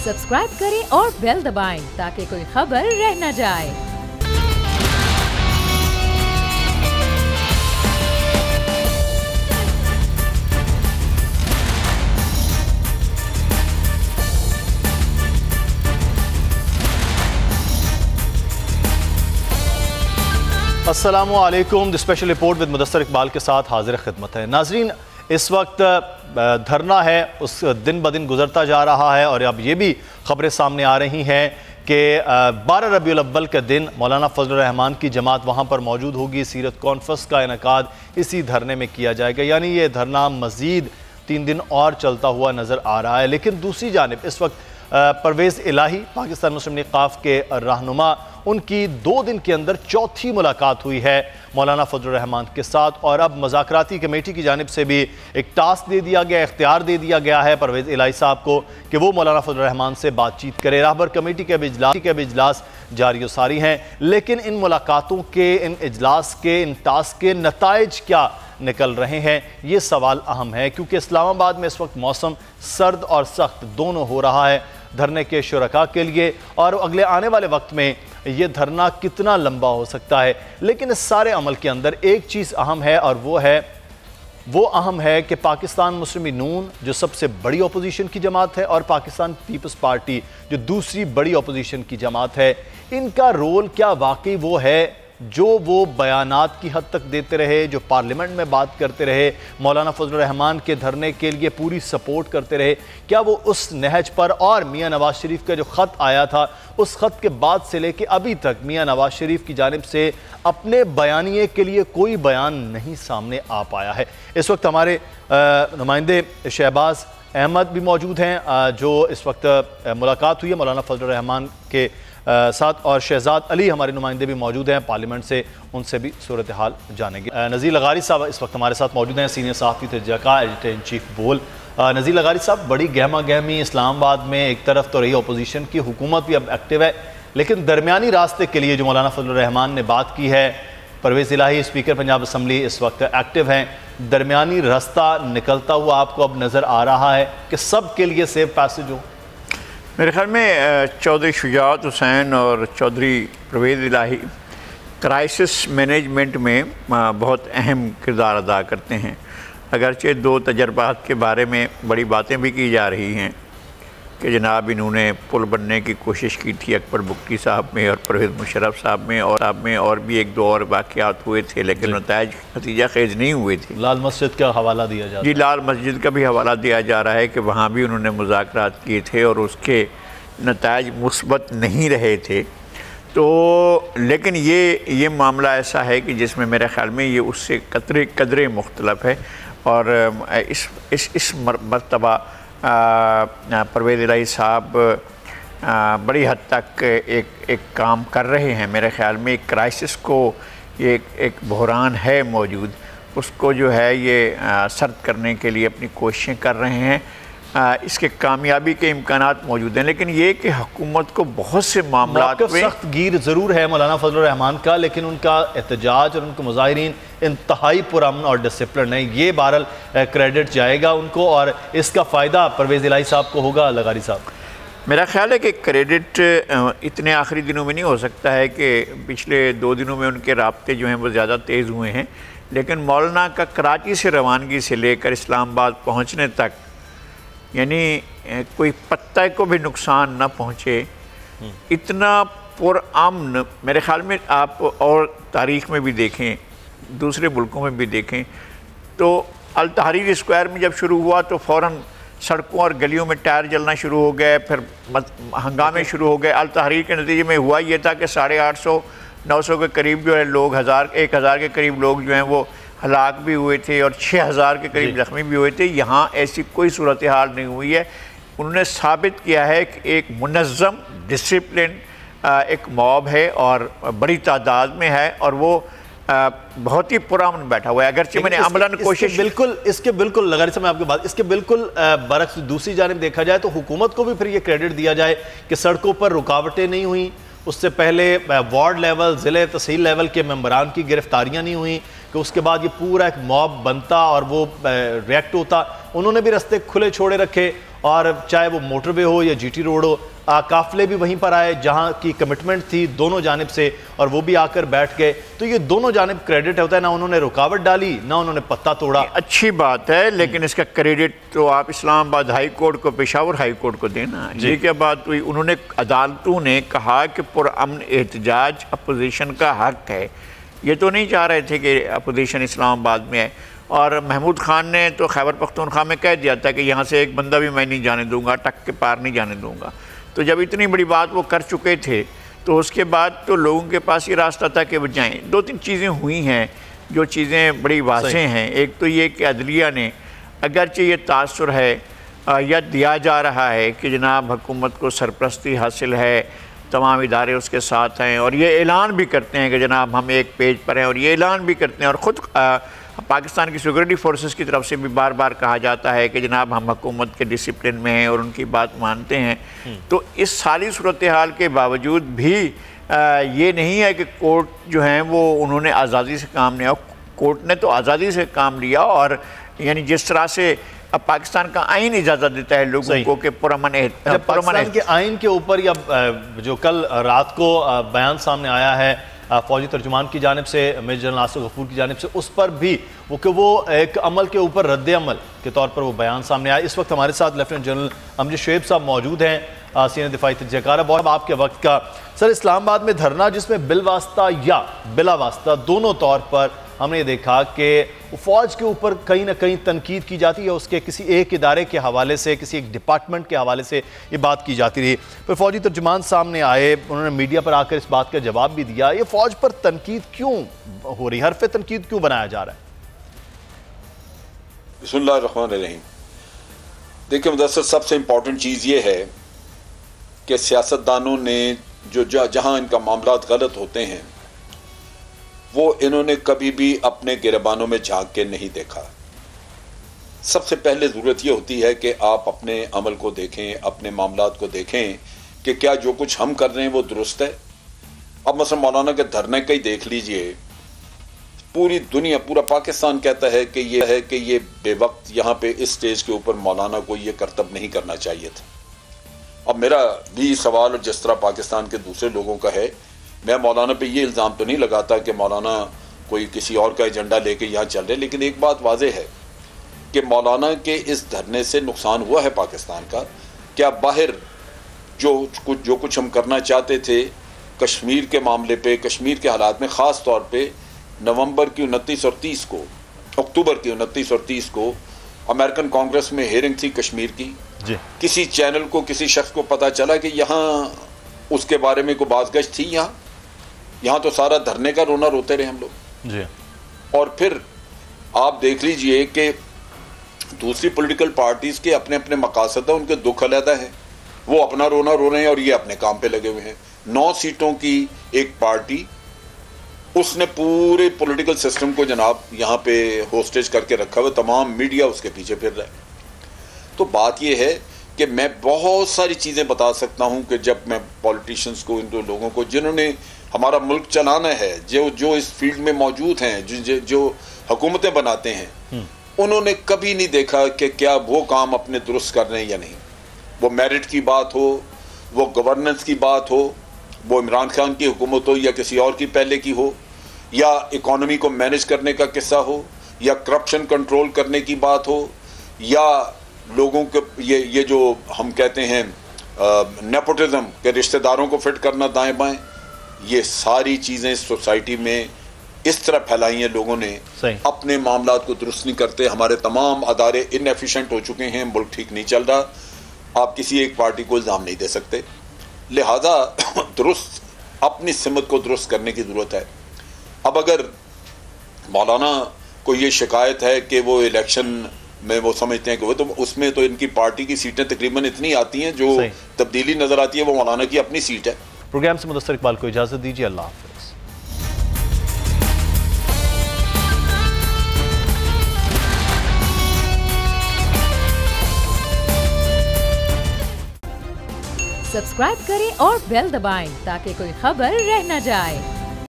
Subscribe करें और bell दबाएं ताकि कोई खबर रह न जाए। अस्सलामुअलैकुम। The special report with Mudassir Iqbal के साथ हाजिर खिदमत है। नाजरीन, इस वक्त धरना है उस दिन ब दिन गुजरता जा रहा है और अब ये भी खबरें सामने आ रही हैं कि 12 रबीउल अव्वल के दिन मौलाना फजल रहमान की जमात वहाँ पर मौजूद होगी। सीरत कॉन्फ्रेंस का इनेकाद इसी धरने में किया जाएगा, यानी ये धरना मज़ीद 3 दिन और चलता हुआ नज़र आ रहा है। लेकिन दूसरी जानिब इस वक्त परवेज़ इलाही पाकिस्तान मुस्लिम लीग क़ाफ के रहनुमा, उनकी 2 दिन के अंदर चौथी मुलाकात हुई है मौलाना फजल रहमान के साथ और अब मज़ाकराती कमेटी की जानिब से भी एक टास्क दे दिया गया, इख्तियार दे दिया गया है परवेज़ इलाही साहब को कि वो मौलाना फजल रहमान से बातचीत करें। राहबर कमेटी के अब इजलास जारी व सारी हैं, लेकिन इन मुलाकातों के, इन इजलास के, इन टास्क के नताइज क्या निकल रहे हैं, ये सवाल अहम है, क्योंकि इस्लामाबाद में इस वक्त मौसम सर्द और सख्त दोनों हो रहा है धरने के शुरका के लिए, और अगले आने वाले वक्त में ये धरना कितना लंबा हो सकता है। लेकिन इस सारे अमल के अंदर एक चीज़ अहम है और वो अहम है कि पाकिस्तान मुस्लिम नून जो सबसे बड़ी अपोजिशन की जमात है और पाकिस्तान पीपल्स पार्टी जो दूसरी बड़ी अपोजिशन की जमात है, इनका रोल क्या वाकई वो है जो वो बयानात की हद तक देते रहे, जो पार्लियामेंट में बात करते रहे, मौलाना फजल रहमान के धरने के लिए पूरी सपोर्ट करते रहे, क्या वो उस नहज पर, और मियां नवाज शरीफ का जो ख़त आया था उस ख़त के बाद से लेके अभी तक मियां नवाज शरीफ की जानिब से अपने बयानिए के लिए कोई बयान नहीं सामने आ पाया है। इस वक्त हमारे नुमाइंदे शहबाज अहमद भी मौजूद हैं जो इस वक्त मुलाकात हुई है मौलाना फजल रहमान के साथ, और शहजाद अली हमारे नुमाइंदे भी मौजूद हैं पार्लियामेंट से, उनसे भी सूरत हाल जानेंगे। नज़ीर लगारी साहब इस वक्त हमारे साथ मौजूद हैं, सीनियर सहाफ़ी तजज़िया एडिटर इन चीफ बोल। नज़ीर लगारी साहब, बड़ी गहमा गहमी इस्लामाबाद में एक तरफ तो रही अपोजिशन की, हुकूमत भी अब एक्टिव है, लेकिन दरमियानी रास्ते के लिए जो मौलाना फजल रहमान ने बात की है, परवेज़ इलाही स्पीकर पंजाब असम्बली इस वक्त एक्टिव हैं, दरमियानी रास्ता निकलता हुआ आपको अब नज़र आ रहा है कि सब के लिए सेफ पैसेज हो? मेरे ख्याल में चौधरी शुजात हुसैन और चौधरी परवेज़ इलाही क्राइसिस मैनेजमेंट में बहुत अहम किरदार अदा करते हैं। अगरचे 2 तजर्बात के बारे में बड़ी बातें भी की जा रही हैं कि जनाब इन्होंने पुल बनने की कोशिश की थी अकबर बुक्की साहब में और परवेज़ मुशर्रफ साहब में और भी 1-2 और वाक़यात हुए थे, लेकिन नताइज नतीजा खेज नहीं हुए थे। लाल मस्जिद का हवाला दिया जा रहा है। जी, लाल मस्जिद का भी हवाला दिया जा रहा है कि वहाँ भी उन्होंने मुज़ाकरात किए थे और उसके नताइज मुस्बत नहीं रहे थे। तो लेकिन ये मामला ऐसा है कि जिसमें मेरे ख़्याल में ये उससे कदरे मुख्तलफ है, और इस मरतबा परवेज़ इलाही साहब बड़ी हद तक एक काम कर रहे हैं। मेरे ख़्याल में एक क्राइसिस को, ये एक बहरान है मौजूद, उसको जो है ये सर्द करने के लिए अपनी कोशिशें कर रहे हैं। इसके कामयाबी के इम्कानात मौजूद हैं, लेकिन ये कि हुकूमत को बहुत से मामलात में सख्त गिर ज़रूर है मौलाना फजल रहमान का, लेकिन उनका एहतजाज और उनके मुज़ाहिरीन इंतहाई पुरअमन और डिसिप्लिन है, ये बहरहाल क्रेडिट जाएगा उनको, और इसका फ़ायदा परवेज़ इलाही साहब को होगा। लगारी साहब, मेरा ख्याल है कि क्रेडिट इतने आखिरी दिनों में नहीं हो सकता है कि पिछले 2 दिनों में उनके राब्ते जो हैं वो ज़्यादा तेज़ हुए हैं, लेकिन मौलाना का कराची से रवानगी से लेकर इस्लामाबाद पहुँचने तक, यानी कोई पत्ते को भी नुकसान ना पहुँचे, इतना पुरअमन मेरे ख़्याल में आप और तारीख़ में भी देखें, दूसरे मुल्कों में भी देखें, तो अल तहरीर स्क्वायर में जब शुरू हुआ तो फ़ौरन सड़कों और गलियों में टायर जलना शुरू हो गए, फिर हंगामे शुरू हो गए। अल तहरीर के नतीजे में हुआ ये था कि 850-900 के करीब जो है लोग, 1,000 के करीब लोग जो हैं वो हलाक भी हुए थे और 6,000 के करीब ज़ख्मी भी हुए थे। यहाँ ऐसी कोई सूरत हाल नहीं हुई है। उन्होंने साबित किया है कि एक मुनज़्ज़म डिसिप्लिन एक मॉब है और बड़ी तादाद में है, और वो बहुत ही पुरअमन बैठा हुआ है। अगरचे मैंने अमलन कोशिश इसके बिल्कुल लगारी से मैं आपकी बात, इसके बिल्कुल बरक्स दूसरी जानिब देखा जाए तो हुकूमत को भी फिर ये क्रेडिट दिया जाए कि सड़कों पर रुकावटें नहीं हुई, उससे पहले वार्ड लेवल, ज़िले तहसील लेवल के मेंबरान की गिरफ्तारियां नहीं हुई, कि उसके बाद ये पूरा एक मॉब बनता और वो रिएक्ट होता। उन्होंने भी रास्ते खुले छोड़े रखे اور چاہے وہ موٹر وے ہو یا جی ٹی روڈ ہو، قافلے بھی وہیں پر آئے جہاں کی کمٹمنٹ تھی دونوں جانب سے، اور وہ بھی آ کر بیٹھ گئے. تو یہ دونوں جانب کریڈٹ ہوتا ہے، نہ انہوں نے رکاوٹ ڈالی نہ انہوں نے پتہ توڑا. اچھی بات ہے، لیکن اس کا کریڈٹ تو آپ اسلام آباد ہائی کورٹ کو، پشاور ہائی کورٹ کو دینا. یہ کیا بات ہوئی؟ انہوں نے عدالتوں نے کہا کہ پرامن احتجاج اپوزیشن کا حق ہے. یہ تو نہیں چاہ رہے تھے کہ اپوزیشن اسلام آباد میں ہے. اور محمود خان نے تو خیبر پختونخوا میں کہہ دیا تھا کہ یہاں سے ایک بندہ بھی میں نہیں جانے دوں گا، ٹک کے پار نہیں جانے دوں گا. تو جب اتنی بڑی بات وہ کر چکے تھے تو اس کے بعد تو لوگوں کے پاس یہ راستہ تھا کہ وہ جائیں. دو تین چیزیں ہوئی ہیں جو چیزیں بڑی واضح ہیں. ایک تو یہ کہ عدلیہ نے اگرچہ یہ تاثر ہے یا دیا جا رہا ہے کہ جناب حکومت کو سرپرستی حاصل ہے، تمام ادارے اس کے ساتھ ہیں، اور یہ اعلان بھی کرتے ہیں کہ جناب ہم ایک پیج پر ہیں، اور یہ اعلان بھی کرتے ہیں، اور خود پاکستان کی سیکورٹی فورسز کی طرف سے بھی بار بار کہا جاتا ہے کہ جناب ہم حکومت کے ڈسپلن میں ہیں اور ان کی بات مانتے ہیں. تو اس ساری صورتحال کے باوجود بھی یہ نہیں ہے کہ کورٹ جو ہیں وہ انہوں نے آزادی سے کام لیا. کورٹ نے تو آزادی سے کام لیا، اور یعنی جس طرح سے اب پاکستان کا آئین اجازت دیتا ہے لوگوں کو کہ پاکستان کے آئین کے اوپر یا جو کل رات کو بیان سامنے آیا ہے فوجی ترجمان کی جانب سے، میجر جنرل آصف غفور کی جانب سے، اس پر بھی وہ ایک عمل کے اوپر رد عمل کے طور پر وہ بیان سامنے آیا. اس وقت ہمارے ساتھ لیفٹیننٹ جنرل امجد شعیب صاحب موجود ہیں، سینئر دفاعی تجزیہ کار. بہت آپ کے وقت کا سر، اسلام آباد میں دھرنا جس میں بالواسطہ یا بلا واسطہ دونوں طور پر ہم نے یہ دیکھا کہ فوج کے اوپر کہیں نہ کہیں تنقید کی جاتی ہے، اس کے کسی ایک ادارے کے حوالے سے، کسی ایک ڈپارٹمنٹ کے حوالے سے یہ بات کی جاتی رہی. پھر فوجی ترجمان سامنے آئے، انہوں نے میڈیا پر آ کر اس بات کا جواب بھی دیا. یہ فوج پر تنقید کیوں ہو رہی ہے، حرف تنقید کیوں بنایا جا رہا ہے؟ بسم اللہ الرحمن الرحیم. دیکھیں مدثر، سب سے امپورٹنٹ چیز یہ ہے کہ سیاستدانوں نے جہاں ان کا معاملات غلط ہوتے ہیں وہ انہوں نے کبھی بھی اپنے گریبانوں میں جھانک کے نہیں دیکھا. سب سے پہلے ضرورت یہ ہوتی ہے کہ آپ اپنے عمل کو دیکھیں، اپنے معاملات کو دیکھیں کہ کیا جو کچھ ہم کر رہے ہیں وہ درست ہے. اب مثلا مولانا کے دھرنے کا ہی دیکھ لیجئے، پوری دنیا، پورا پاکستان کہتا ہے کہ یہ بے وقت یہاں پہ اس سٹیج کے اوپر مولانا کو یہ کرتب نہیں کرنا چاہیے تھا. اب میرا بھی سوال جس طرح پاکستان کے دوسرے لوگوں کا ہے، میں مولانا پہ یہ الزام تو نہیں لگاتا کہ مولانا کوئی کسی اور کا ایجنڈا لے کے یہاں چل رہے، لیکن ایک بات واضح ہے کہ مولانا کے اس دھرنے سے نقصان ہوا ہے پاکستان کا. کیا باہر جو کچھ ہم کرنا چاہتے تھے کشمیر کے معاملے پہ، کشمیر کے حالات میں، خاص طور پہ نومبر کی 29 اور 30 کو، اکتوبر کی 29 اور 30 کو امریکن کانگریس میں ہیئرنگ تھی کشمیر کی. کسی چینل کو، کسی شخص کو پتا چلا کہ یہاں اس کے بارے میں کوئی بات گشت تھی، یہاں تو سارا دھرنے کا رونا روتے رہے ہم لوگ. اور پھر آپ دیکھ لیجئے کہ دوسری پولیٹیکل پارٹیز کے اپنے اپنے مقاصد ہیں، ان کے دکھ علیحدہ ہیں، وہ اپنا رونا رو رہے ہیں اور یہ اپنے کام پہ لگے ہوئے ہیں. 9 سیٹوں کی ایک پارٹی، اس نے پورے پولیٹیکل سسٹم کو جناب یہاں پہ ہوسٹیج کر کے رکھا ہوا، تمام میڈیا اس کے پیچھے پھر رہا ہے. تو بات یہ ہے کہ میں بہت ساری چیزیں بتا سکتا ہوں کہ جب میں پولیٹیشنز کو، ان لوگوں کو جنہوں نے ہمارا ملک چلانا ہے، جو اس فیلڈ میں موجود ہیں، جو حکومتیں بناتے ہیں، انہوں نے کبھی نہیں دیکھا کہ کیا وہ کام اپنے درست کر رہے ہیں یا نہیں. وہ میرٹ کی بات ہو، وہ گورننس کی بات ہو، وہ عمران خان کی حکومت ہو یا کسی اور کی پہلے کی ہو، یا اکانومی کو مینج کرنے کا قصہ ہو، یا کرپشن کنٹرول کرنے کی بات ہو، یا لوگوں کے یہ جو ہم کہتے ہیں نیپوٹزم کے رشتہ داروں کو فٹ کرنا دائیں بائیں، یہ ساری چیزیں اس سوسائٹی میں اس طرح پھیلائی ہیں لوگوں نے. اپنے معاملات کو درست نہیں کرتے، ہمارے تمام ادارے ان ایفیشینٹ ہو چکے ہیں، ملک ٹھیک نہیں چل رہا. آپ کسی ایک پارٹی کو الزام نہیں دے سکتے. لہذا درست اپنی سمت کو درست کرنے کی ضرورت ہے. اب اگر مولانا کو یہ شکایت ہے کہ وہ الیکشن میں وہ سمجھتے ہیں کہ وہ تو اس میں تو ان کی پارٹی کی سیٹیں تقریباً اتنی آتی ہیں، جو تبدیلی نظر آتی ہے وہ مولانا کی اپنی سیٹ ہے. پروگرام سے مدثر اقبال کو اجازت دیجیے. اللہ حافظ. سبسکرائب کریں اور بیل دبائیں تاکہ کوئی خبر رہ نہ جائے.